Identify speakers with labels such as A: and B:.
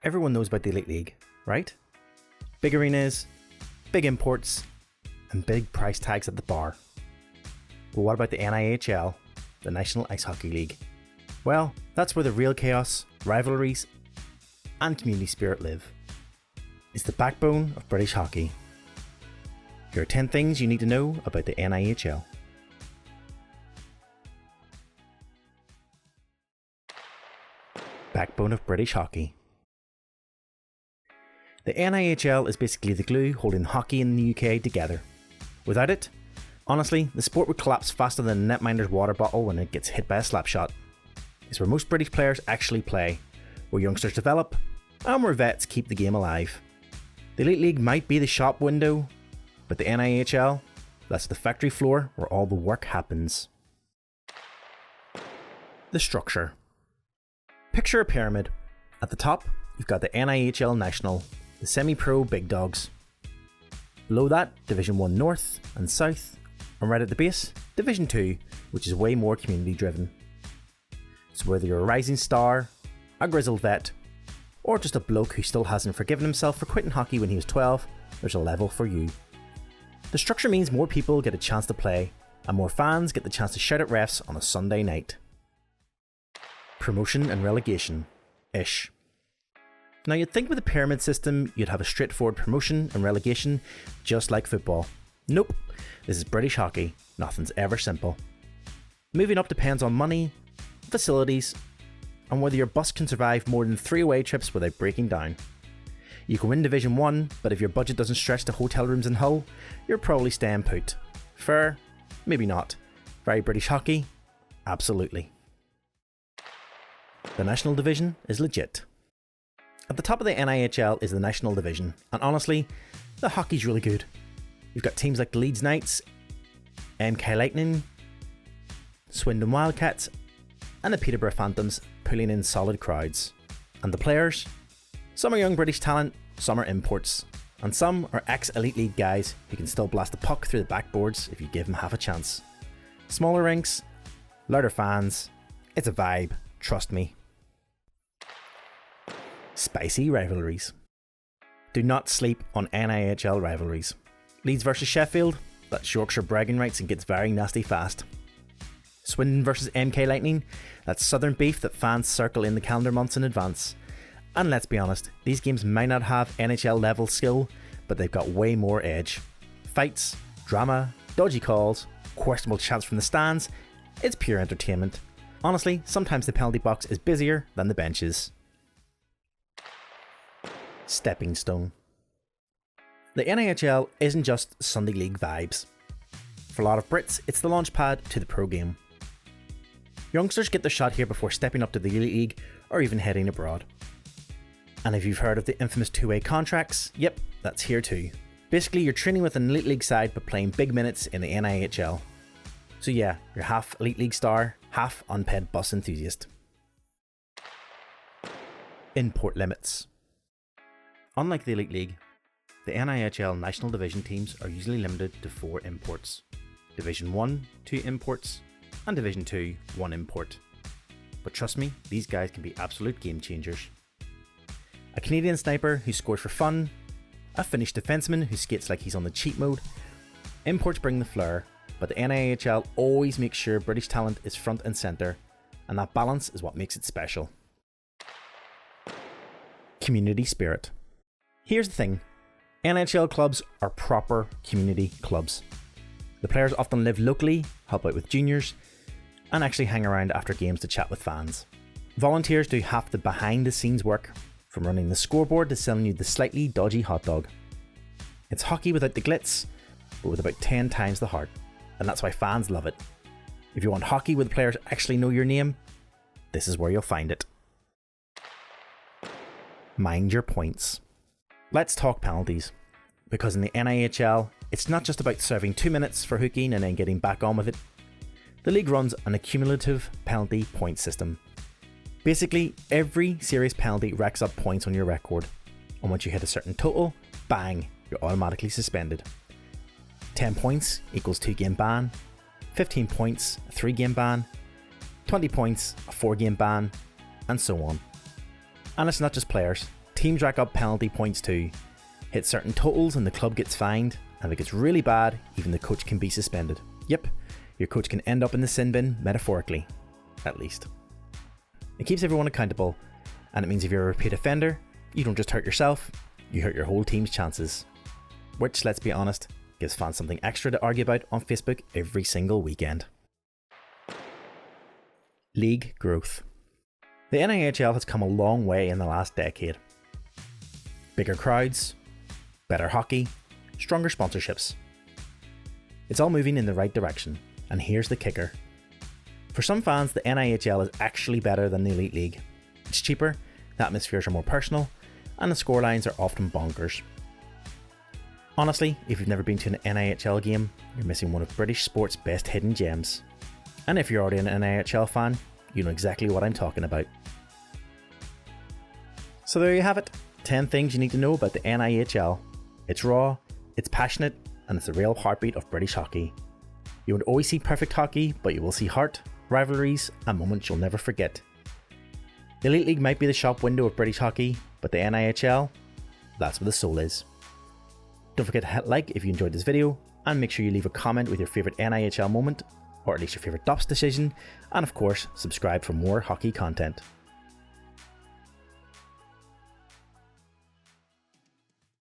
A: Everyone knows about the Elite League, right? Big arenas, big imports, and big price tags at the bar. But what about the NIHL, the National Ice Hockey League? Well, that's where the real chaos, rivalries, and community spirit live. It's the backbone of British hockey. Here are 10 things you need to know about the NIHL. Backbone of British hockey. The NIHL is basically the glue holding hockey in the UK together. Without it, honestly, the sport would collapse faster than a netminder's water bottle when it gets hit by a slap shot. It's where most British players actually play, where youngsters develop, and where vets keep the game alive. The Elite League might be the shop window, but the NIHL, that's the factory floor where all the work happens. The structure. Picture a pyramid. At the top, you've got the NIHL National, the semi-pro big dogs. Below that, Division 1 North and South, and right at the base, Division 2, which is way more community driven. So whether you're a rising star, a grizzled vet, or just a bloke who still hasn't forgiven himself for quitting hockey when he was 12, there's a level for you. The structure means more people get a chance to play, and more fans get the chance to shout at refs on a Sunday night. Promotion and relegation. Ish. Now you'd think with a pyramid system you'd have a straightforward promotion and relegation just like football. Nope, this is British hockey, nothing's ever simple. Moving up depends on money, facilities, and whether your bus can survive more than 3 away trips without breaking down. You can win Division 1, but if your budget doesn't stretch to hotel rooms in Hull, you're probably staying put. Fair? Maybe not. Very British hockey? Absolutely. The National Division is legit. At the top of the NIHL is the National Division, and honestly, the hockey's really good. You've got teams like the Leeds Knights, MK Lightning, Swindon Wildcats, and the Peterborough Phantoms pulling in solid crowds. And the players? Some are young British talent, some are imports, and some are ex-Elite League guys who can still blast the puck through the backboards if you give them half a chance. Smaller rinks, louder fans, it's a vibe, trust me. Spicy rivalries. Do not sleep on NIHL rivalries. Leeds versus Sheffield, that's Yorkshire bragging rights and gets very nasty fast. Swindon versus MK Lightning, that's southern beef that fans circle in the calendar months in advance. And let's be honest, these games might not have NHL level skill, but they've got way more edge. Fights, drama, dodgy calls, questionable chants from the stands, it's pure entertainment. Honestly, sometimes the penalty box is busier than the benches. Stepping stone. The NIHL isn't just Sunday League vibes. For a lot of Brits, it's the launchpad to the pro game. Youngsters get their shot here before stepping up to the Elite League or even heading abroad. And if you've heard of the infamous two-way contracts, yep, that's here too. Basically, you're training with an Elite League side but playing big minutes in the NIHL. So yeah, you're half Elite League star, half unpaid bus enthusiast. Import limits. Unlike the Elite League, the NIHL National Division teams are usually limited to 4 imports. Division 1, 2 imports, and Division 2, 1 import. But trust me, these guys can be absolute game changers. A Canadian sniper who scores for fun, a Finnish defenseman who skates like he's on the cheat mode. Imports bring the flair, but the NIHL always makes sure British talent is front and centre, and that balance is what makes it special. Community spirit. Here's the thing, NHL clubs are proper community clubs. The players often live locally, help out with juniors, and actually hang around after games to chat with fans. Volunteers do half the behind the scenes work, from running the scoreboard to selling you the slightly dodgy hot dog. It's hockey without the glitz, but with about 10 times the heart, and that's why fans love it. If you want hockey where the players actually know your name, this is where you'll find it. Mind your points. Let's talk penalties, because in the NIHL, it's not just about serving 2 minutes for hooking and then getting back on with it. The league runs an accumulative penalty point system. Basically, every serious penalty racks up points on your record, and once you hit a certain total, bang, you're automatically suspended. 10 points equals 2-game ban, 15 points, a 3-game ban, 20 points, a 4-game ban, and so on. And it's not just players. Teams rack up penalty points too, hit certain totals and the club gets fined, and if it gets really bad, even the coach can be suspended. Yep, your coach can end up in the sin bin, metaphorically, at least. It keeps everyone accountable, and it means if you're a repeat offender, you don't just hurt yourself, you hurt your whole team's chances. Which, let's be honest, gives fans something extra to argue about on Facebook every single weekend. League growth. The NIHL has come a long way in the last decade. Bigger crowds, better hockey, stronger sponsorships. It's all moving in the right direction, and here's the kicker. For some fans, the NIHL is actually better than the Elite League. It's cheaper, the atmospheres are more personal, and the scorelines are often bonkers. Honestly, if you've never been to an NIHL game, you're missing one of British sport's best hidden gems. And if you're already an NIHL fan, you know exactly what I'm talking about. So there you have it, 10 things you need to know about the NIHL. It's raw, it's passionate, and it's the real heartbeat of British hockey. You won't always see perfect hockey, but you will see heart, rivalries, and moments you'll never forget. The Elite League might be the shop window of British hockey, but the NIHL, that's where the soul is. Don't forget to hit like if you enjoyed this video, and make sure you leave a comment with your favourite NIHL moment, or at least your favourite DOPS decision, and of course, subscribe for more hockey content.